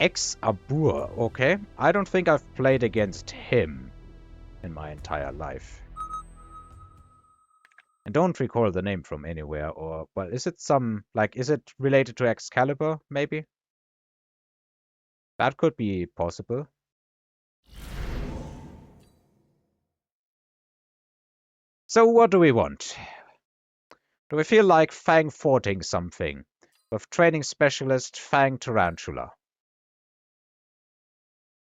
Abur, okay. I don't think I've played against him in my entire life. I don't recall the name from anywhere, or, well, is it some, like, is it related to Excalibur, maybe? That could be possible. So what do we want? Do we feel like Fang forting something? With training specialist Fang Tarantula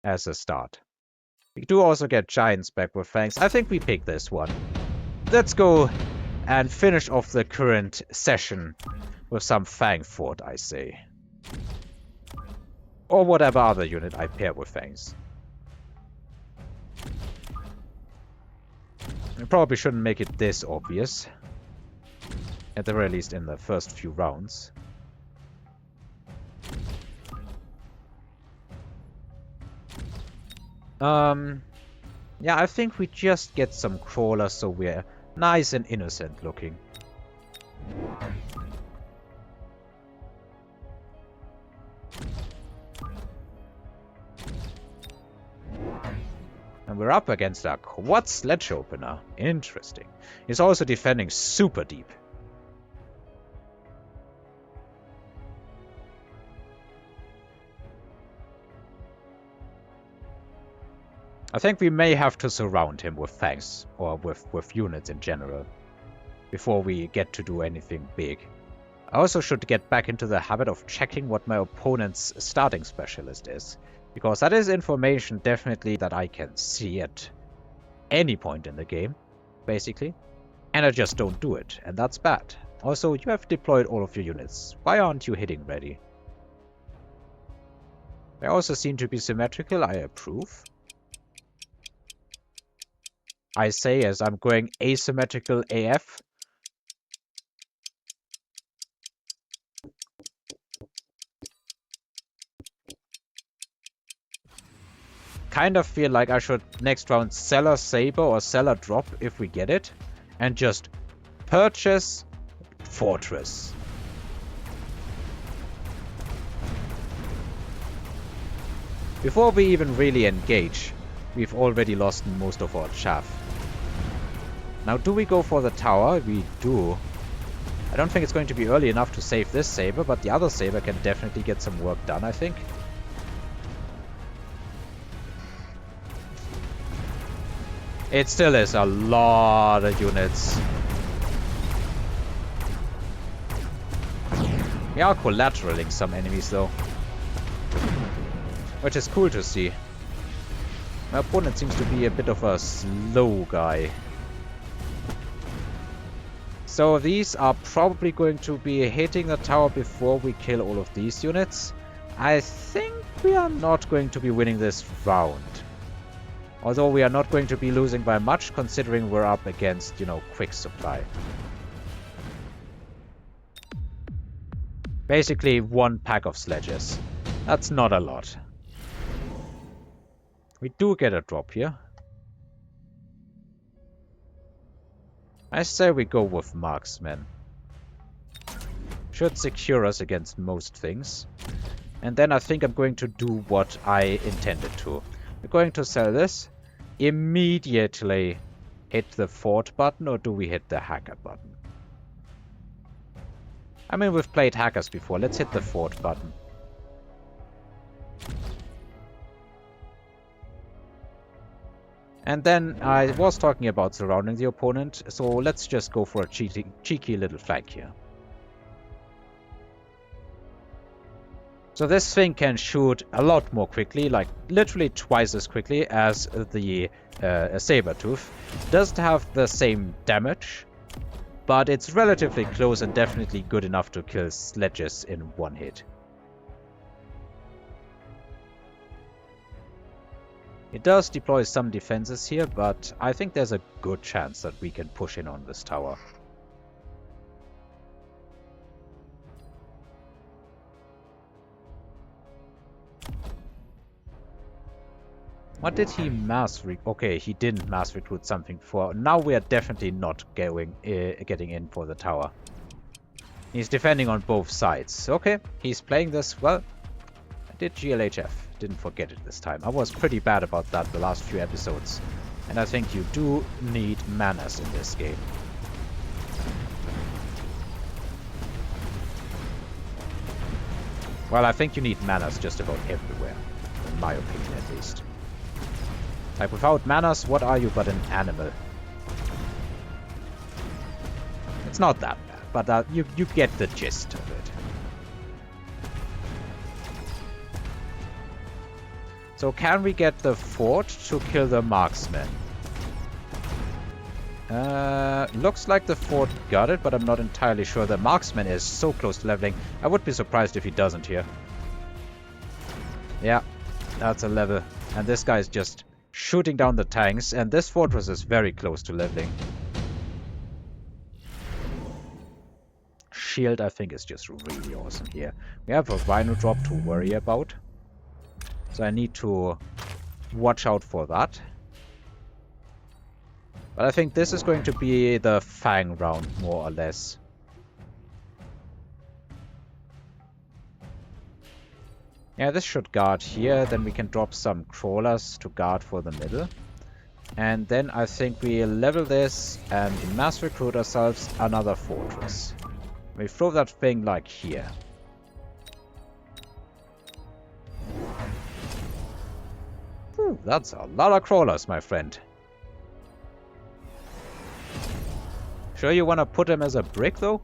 as a start. We do also get giants back with Fangs. I think we pick this one. Let's go and finish off the current session with some Fang fort, I say. Or whatever other unit I pair with Fangs. I probably shouldn't make it this obvious. At the very least in the first few rounds. Yeah, I think we just get some crawlers so we're nice and innocent looking. And we're up against a quad sledge opener. Interesting. He's also defending super deep. I think we may have to surround him with Fangs, or with units in general, before we get to do anything big. I also should get back into the habit of checking what my opponent's starting specialist is, because that is information definitely that I can see at any point in the game, basically, and I just don't do it, and that's bad. Also, you have deployed all of your units. Why aren't you hitting ready? They also seem to be symmetrical, I approve. I say as I'm going asymmetrical AF. Kind of feel like I should next round sell a Saber or sell a drop if we get it. And just purchase Fortress. Before we even really engage, we've already lost most of our chaff. Now, do we go for the tower? We do. I don't think it's going to be early enough to save this Saber, but the other Saber can definitely get some work done, I think. It still is a lot of units. We are collateraling some enemies, though. Which is cool to see. My opponent seems to be a bit of a slow guy. So these are probably going to be hitting the tower before we kill all of these units. I think we are not going to be winning this round. Although we are not going to be losing by much, considering we're up against, you know, quick supply. Basically, one pack of sledges. That's not a lot. We do get a drop here. I say we go with marksmen. Should secure us against most things. And then I think I'm going to do what I intended to. We're going to sell this. Immediately hit the fort button, or do we hit the hacker button? I mean, we've played hackers before. Let's hit the fort button. And then I was talking about surrounding the opponent, so let's just go for a cheeky little flank here. So this thing can shoot a lot more quickly, like literally twice as quickly as the Sabertooth. Doesn't have the same damage, but it's relatively close and definitely good enough to kill sledges in one hit. It does deploy some defenses here, but I think there's a good chance that we can push in on this tower. What did he mass recruit? Okay, he didn't mass recruit something for. Now we are definitely not getting in for the tower. He's defending on both sides. Okay, he's playing this well. did GLHF. Didn't forget it this time. I was pretty bad about that the last few episodes. And I think you do need manners in this game. Well, I think you need manners just about everywhere. In my opinion, at least. Like, without manners, what are you but an animal? It's not that bad, but you get the gist of it. So can we get the fort to kill the marksman? Looks like the fort got it, but I'm not entirely sure. The marksman is so close to leveling. I would be surprised if he doesn't here. Yeah, that's a level. And this guy is just shooting down the tanks, and this fortress is very close to leveling. Shield, I think, is just really awesome here. We have a Rhino drop to worry about. So I need to watch out for that. But I think this is going to be the Fang round, more or less. Yeah, this should guard here. Then we can drop some crawlers to guard for the middle. And then I think we level this and mass recruit ourselves another fortress. We throw that thing like here. Whew, that's a lot of crawlers, my friend. Sure you want to put him as a brick, though?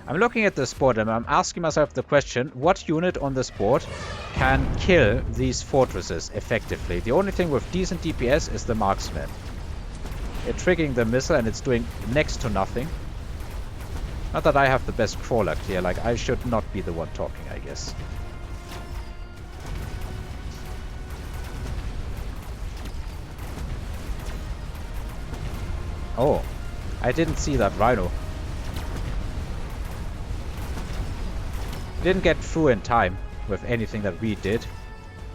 I'm looking at this board and I'm asking myself the question, what unit on this board can kill these fortresses effectively? The only thing with decent DPS is the marksman. It's triggering the missile and it's doing next to nothing. Not that I have the best crawler here, like I should not be the one talking, I guess. Oh, I didn't see that Rhino. Didn't get through in time with anything that we did.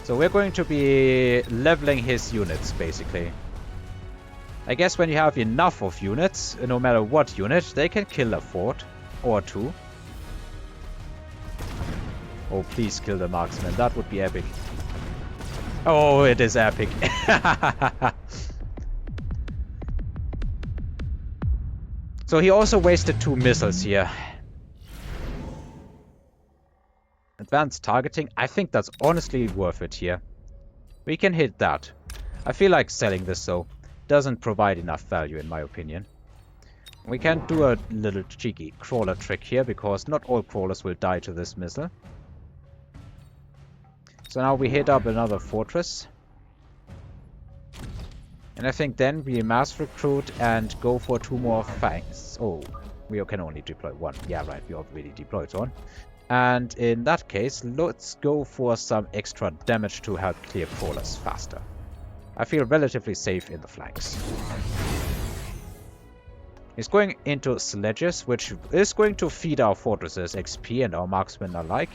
So we're going to be leveling his units, basically. I guess when you have enough of units, no matter what unit, they can kill a fort or two. Oh, please kill the marksman. That would be epic. Oh, it is epic. So he also wasted 2 missiles here. Advanced targeting, I think that's honestly worth it here. We can hit that. I feel like selling this though. Doesn't provide enough value in my opinion. We can do a little cheeky crawler trick here because not all crawlers will die to this missile. So now we hit up another fortress. And I think then we mass recruit and go for 2 more fangs. Oh, we can only deploy 1. Yeah, right, we already deployed 1. And in that case, let's go for some extra damage to help clear crawlers faster. I feel relatively safe in the flanks. He's going into sledges, which is going to feed our fortresses XP and our marksmen alike.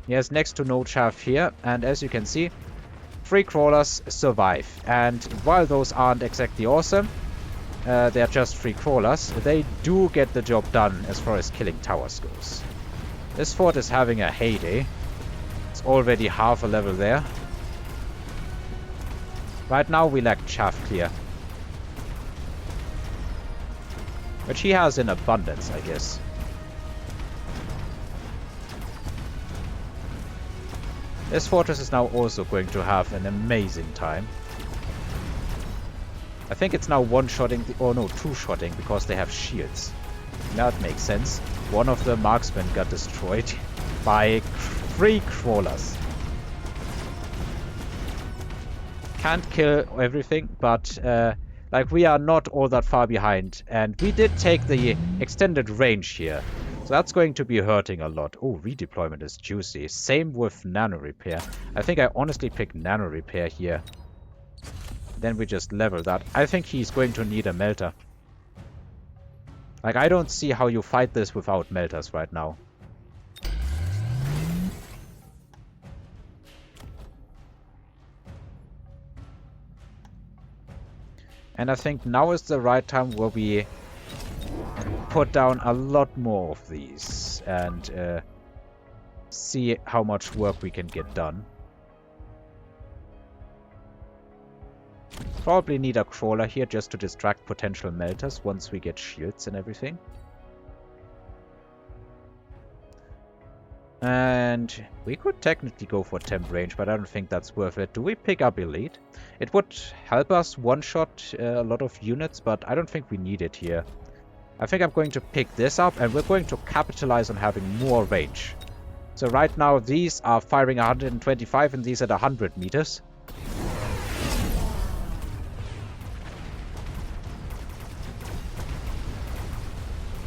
He has next to no chaff here, and as you can see, 3 crawlers survive. And while those aren't exactly awesome, they're just 3 crawlers, they do get the job done as far as killing towers goes. This fort is having a heyday. It's already half a level there. Right now we lack chaff clear. Which he has in abundance, I guess. This fortress is now also going to have an amazing time. I think it's now one-shotting, oh no, two-shotting, because they have shields. That makes sense. One of the marksmen got destroyed by 3 crawlers. Can't kill everything, but like we are not all that far behind. And we did take the extended range here. So that's going to be hurting a lot. Oh, redeployment is juicy. Same with nano repair. I think I honestly picked nano repair here. Then we just level that. I think he's going to need a melter. Like, I don't see how you fight this without melters right now. And I think now is the right time where we put down a lot more of these and see how much work we can get done. Probably need a crawler here just to distract potential melters once we get shields and everything. And we could technically go for temp range, but I don't think that's worth it. Do we pick up elite? It would help us one-shot a lot of units, but I don't think we need it here. I think I'm going to pick this up, and we're going to capitalize on having more range. So right now, these are firing 125, and these at 100 meters.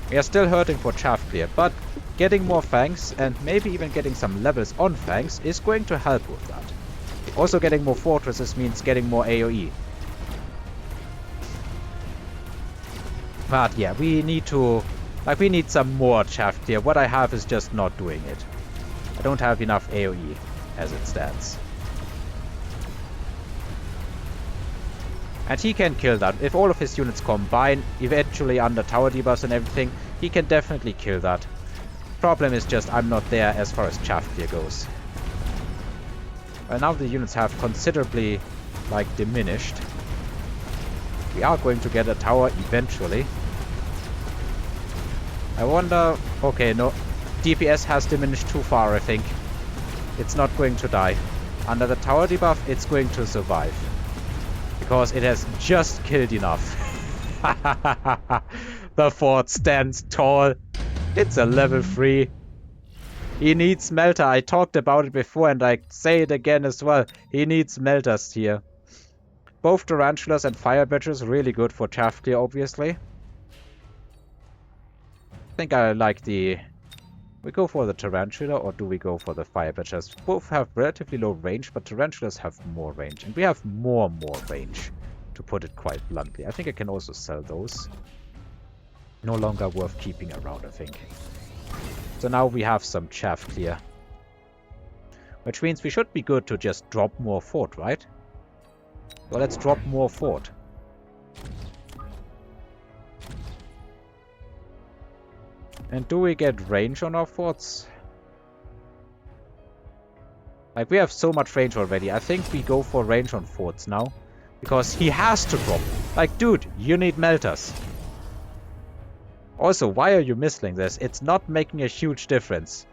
We are still hurting for Chaff clear, but getting more fangs and maybe even getting some levels on fangs is going to help with that. Also getting more fortresses means getting more AoE. But yeah, we need to... we need some more Chaff clear. What I have is just not doing it. I don't have enough AoE as it stands. And he can kill that. If all of his units combine, eventually under tower debuffs and everything, he can definitely kill that. Problem is just I'm not there as far as Chaff clear goes. Well, now the units have considerably, diminished. We are going to get a tower eventually. I wonder... Okay, no. DPS has diminished too far, I think. It's not going to die. Under the tower debuff, it's going to survive. Because it has just killed enough. The fort stands tall. It's a level 3. He needs Melter. I talked about it before and I say it again as well. He needs Melters here. Both Tarantulas and Fire Badgers really good for Chaff clear, obviously. I think I like the... We go for the Tarantula or do we go for the Fire Badgers? Both have relatively low range, but Tarantulas have more range. And we have more range, to put it quite bluntly. I think I can also sell those. No longer worth keeping around, I think. So now we have some Chaff clear. Which means we should be good to just drop more fort, right? Well, let's drop more fort. And do we get range on our forts? We have so much range already. I think we go for range on forts now. Because he has to drop. Dude, you need melters. Also, why are you missing this? It's not making a huge difference.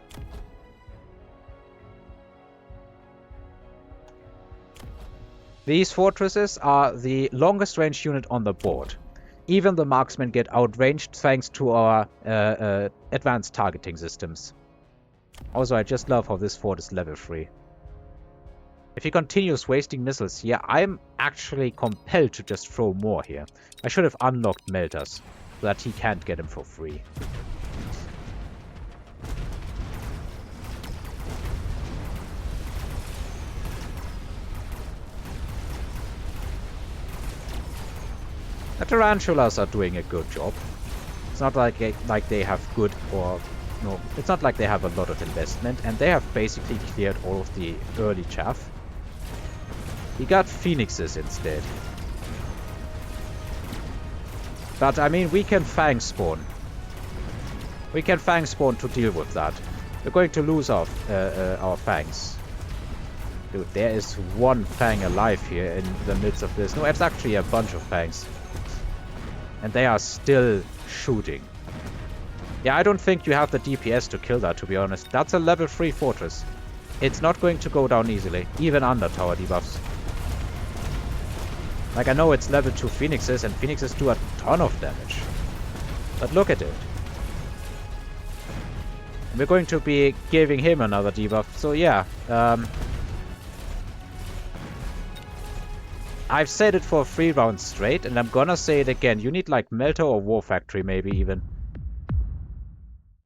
These fortresses are the longest range unit on the board. Even the marksmen get outranged thanks to our advanced targeting systems. Also, I just love how this fort is level 3. If he continues wasting missiles here, I'm actually compelled to just throw more here. I should have unlocked melters, so that he can't get them for free. The Tarantulas are doing a good job. It's not like they have good or... No, it's not like they have a lot of investment, and they have basically cleared all of the early chaff. He got phoenixes instead. But, I mean, we can fang spawn. We can fang spawn to deal with that. We're going to lose our fangs. Dude, there is one fang alive here in the midst of this. No, it's actually a bunch of fangs. And they are still shooting. Yeah, I don't think you have the DPS to kill that, to be honest. That's a level 3 fortress. It's not going to go down easily, even under tower debuffs. I know it's level 2 phoenixes, and phoenixes do a ton of damage. But look at it. We're going to be giving him another debuff, so yeah. I've said it for 3 rounds straight, and I'm gonna say it again. You need Melter or War Factory maybe even.